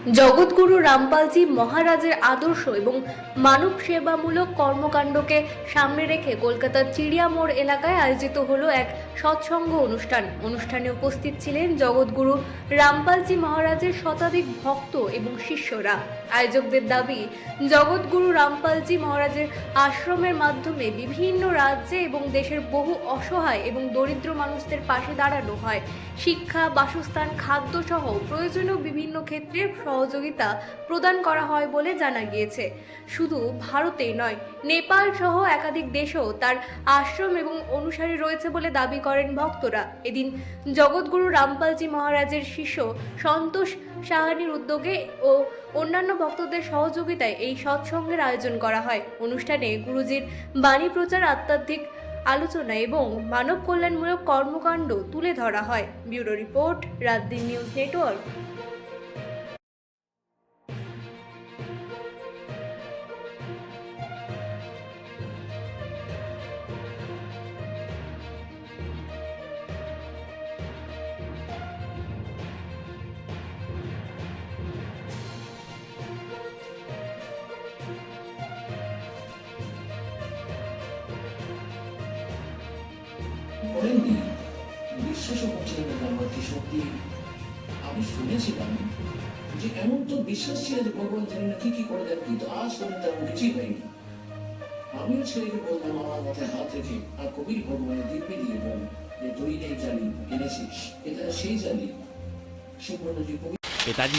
জগৎগুরু রামপালজি মহারাজের আদর্শ এবং মানব সেবামূলক কর্মকাণ্ডকে সামনে রেখে কলকাতার চিড়িয়া মোড় এলাকায় আয়োজিত হলো এক সৎসঙ্গ অনুষ্ঠানে উপস্থিত ছিলেন জগৎগুরু রামপালজি মহারাজের শতাধিক ভক্ত এবং শিষ্যরা। আয়োজকদের দাবি, জগৎগুরু রামপালজি মহারাজের আশ্রমের মাধ্যমে বিভিন্ন রাজ্যে এবং দেশের বহু অসহায় এবং দরিদ্র মানুষদের পাশে দাঁড়ানো হয়। শিক্ষা, বাসস্থান, খাদ্য সহ প্রয়োজনীয় বিভিন্ন ক্ষেত্রে সহযোগিতা প্রদান করা হয় বলে জানা গিয়েছে। শুধু ভারতেই নয়, নেপাল সহ একাধিক দেশেও তার আশ্রম এবং অনুসারী রয়েছে বলে দাবি করেন ভক্তরা। এদিন জগৎগুরু রামপালজি মহারাজের শিষ্য সন্তোষ সাহানির উদ্যোগে ও অন্যান্য ভক্তদের সহযোগিতায় এই সৎসঙ্গের আয়োজন করা হয়। অনুষ্ঠানে গুরুজির বাণী প্রচার, আধ্যাত্মিক আলোচনা এবং মানব কল্যাণমূলক কর্মকাণ্ড তুলে ধরা হয়। Bureau report, রাতদিন news network. করেননি, বিশ্বাসও করছিলেন না আমার কি সত্যি। আমি শুনেছিলাম যে এমন তো বিশ্বাস ছিল যে ভগবান জানি না কি কি করে দেন, কিন্তু আজ পর্যন্ত তেমন কিছুই হয়নি। আমিও ছেলেকে বললাম আমার মাথায় হাত রেখে, আর কবির ভগবানের দিব্যি দিয়ে বল যে তুই এই জালি এনেছিস, এটা সেই জালি। সুবর্ণজি কবি पिताजी